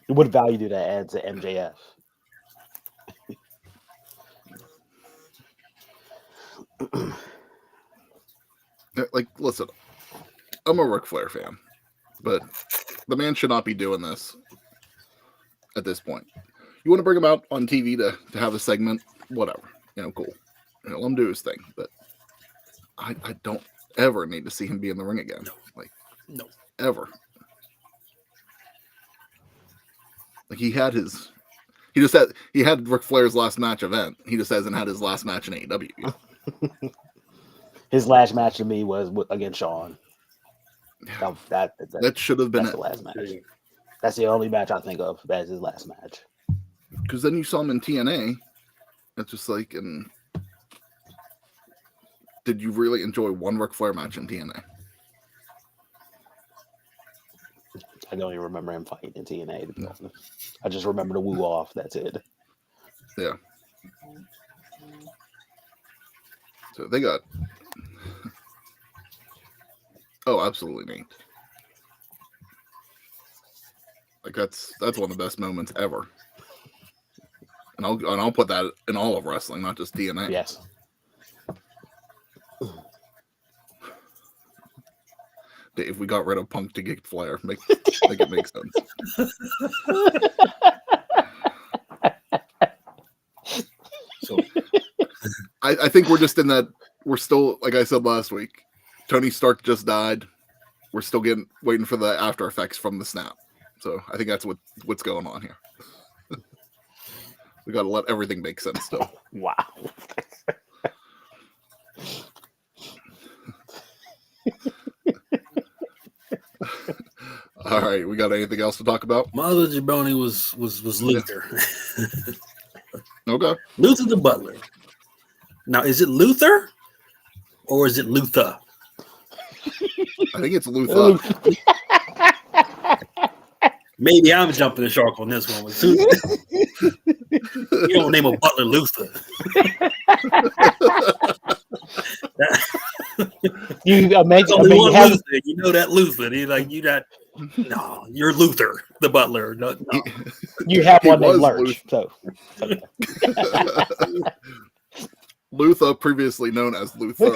What value do that add to MJF? Like, listen, I'm a Ric Flair fan, but the man should not be doing this at this point. You want to bring him out on TV to have a segment, whatever, cool. Let him do his thing, but I don't ever need to see him be in the ring again. No, ever. Like, he had his he had Ric Flair's last match event. He just hasn't had his last match in AEW yet. His last match to me was against Shawn. That should have been that's the last match. That's the only match I think of as his last match. Because then you saw him in TNA. It's just like, did you really enjoy one Ric Flair match in TNA? I don't even remember him fighting in TNA, to be honest. I just remember the woo off. That's it. Yeah. So they got. Oh, absolutely neat. Like that's one of the best moments ever. And I'll put that in all of wrestling, not just TNA. Yes. If we got rid of Punk to get Flair, make it make sense. So I think we're just in that. We're still, like I said last week, Tony Stark just died. We're still waiting for the after effects from the snap. So I think that's what's going on here. We got to let everything make sense still. Wow. All right, we got anything else to talk about? My other jabroni was Luther. Okay. Luther the Butler. Now, is it Luther or is it Luther? I think it's Luther. Maybe I'm jumping the shark on this one. You don't name a butler Luther. You make only one Luther. You know that Luther. No, you're Luther, the butler. No. You have one named Lurch. So. Luther, previously known as Luther.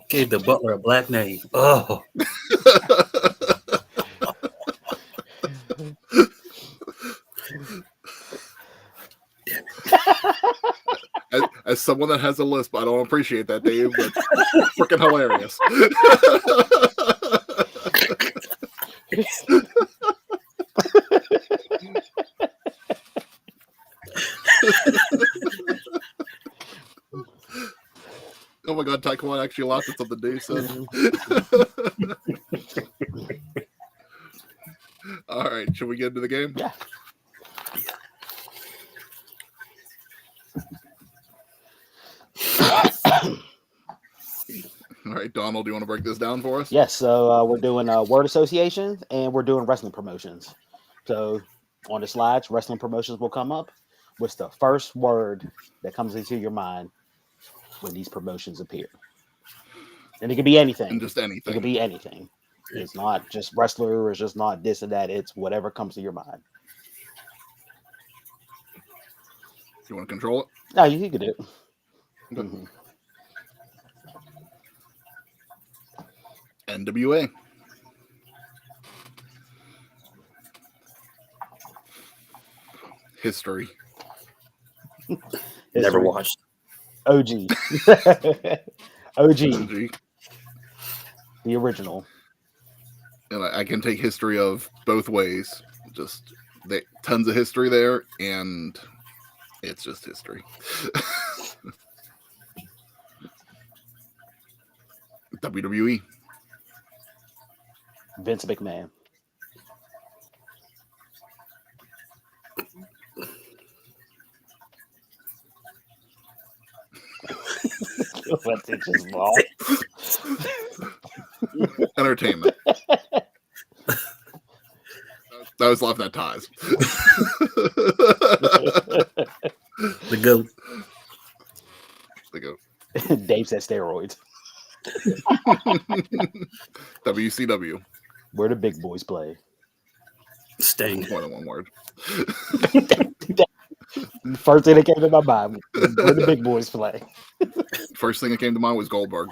Gave the butler a black name. Oh. As someone that has a lisp, I don't appreciate that, Dave. That's freaking hilarious. Oh my god, Taekwondo actually laughed at something Dave said. All right, should we get into the game? Yeah. All right, Donald, do you want to break this down for us? Yes, so we're doing word associations and we're doing wrestling promotions. So on the slides, wrestling promotions will come up. What's the first word that comes into your mind when these promotions appear? And it could be anything. And just anything. It could be anything. It's not just wrestler, it's just not this and that. It's whatever comes to your mind. You want to control it? No, you can do it. Okay. Mm-hmm. NWA. History. Never watched. OG. OG. The original. And I can take history of both ways. Just tons of history there, and it's just history. WWE. Vince McMahon. What's it just ball? Entertainment. I was laughing at ties. The GOAT. The GOAT. Dave said steroids. WCW. Where the big boys play. Sting. More than one word. First thing that came to my mind, where the big boys play. First thing that came to mind was Goldberg.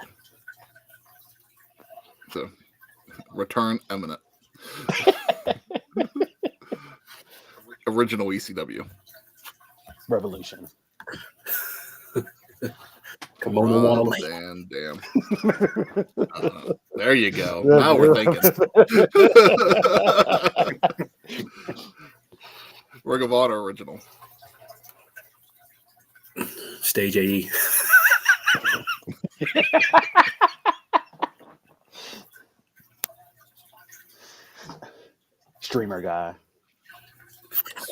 So, return imminent. Original ECW. Revolution. Come on, and damn. There you go. Now we're thinking. Ring of Honor original. Stage AE. Streamer guy.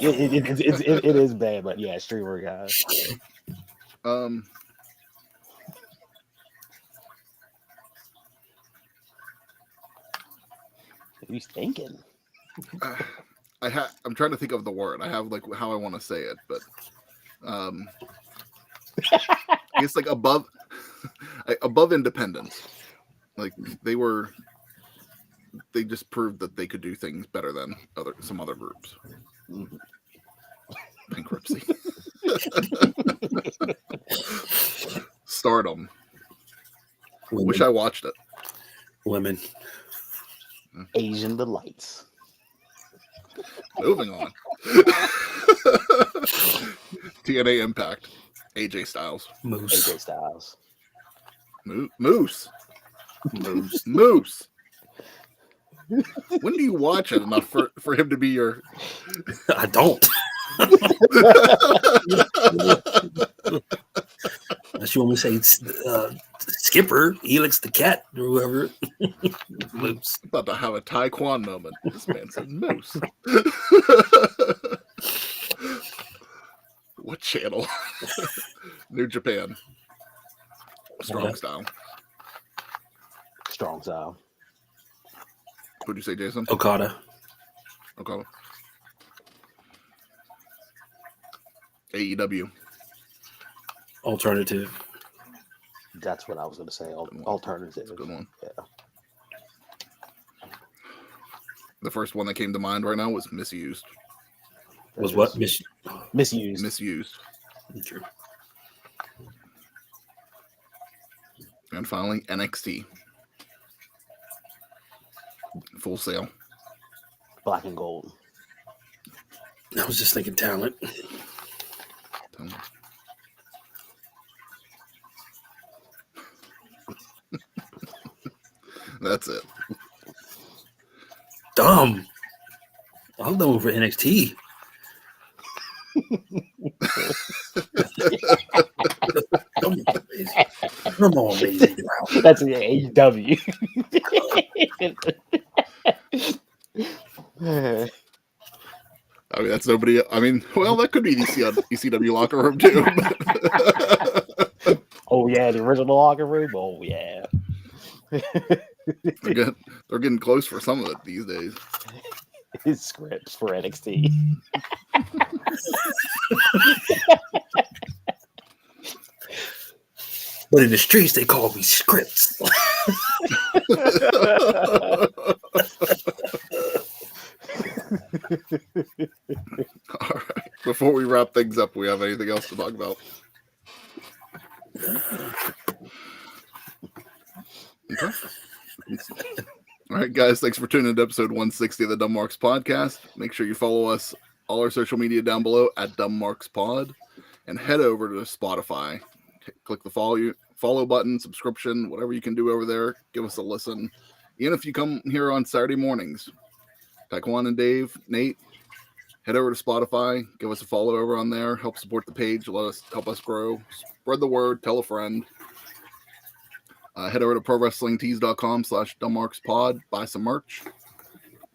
It is bad, but yeah, streamer guy. He's thinking. I'm trying to think of the word. I have like how I want to say it, but it's like above independence. Like they just proved that they could do things better than some other groups. Mm-hmm. Bankruptcy. Stardom. Women. Wish I watched it. Women. Asian delights. Moving on. TNA Impact. AJ Styles. Moose. AJ Styles. Moose. When do you watch it enough for him to be your... I don't. Unless you want me to say Skipper, Elix the cat, or whoever. Moose. About to have a Taekwon moment. This man said Moose. What channel? New Japan. Strong Style. Strong Style. What'd you say, Jason? Okada. AEW. Alternative. That's what I was going to say. Alternative. That's a good one. Yeah. The first one that came to mind right now was Misused. Was what? Misused. Misused. True. And finally, NXT. Full Sail. Black and Gold. I was just thinking talent. That's it. Dumb. I'm done for NXT. Come on, baby. That's the AEW. I mean, that's nobody. I mean, well, that could be the ECW locker room too. Oh yeah, the original locker room. Oh yeah. They're getting close for some of it these days. His scripts for NXT. But in the streets, they call me Scripts. All right. Before we wrap things up, we have anything else to talk about? Okay. All right, guys. Thanks for tuning in to episode 160 of the Dumb Marks Podcast. Make sure you follow us, all our social media down below at Dumb Marks Pod, and head over to Spotify. Click the follow button, subscription, whatever you can do over there. Give us a listen. Even if you come here on Saturday mornings, Taekwon and Dave, Nate, head over to Spotify. Give us a follow over on there. Help support the page. Help us grow. Spread the word. Tell a friend. Head over to prowrestlingtees.com/dumbmarkspod. Buy some merch.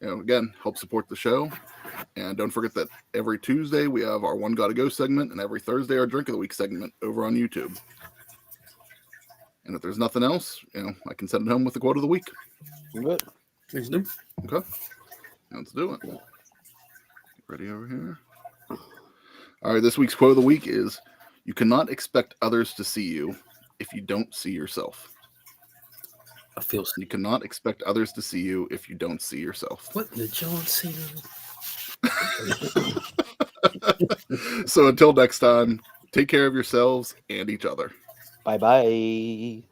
Again, help support the show. And don't forget that every Tuesday we have our One Gotta Go segment, and every Thursday our Drink of the Week segment over on YouTube. And if there's nothing else, I can send it home with the quote of the week. Good. Please do. Okay. Let's do it. Ready over here? All right, this week's quote of the week is, "You cannot expect others to see you if you don't see yourself." I feel You cannot expect others to see you if you don't see yourself. What did John Cena? So until next time, take care of yourselves and each other. Bye-bye.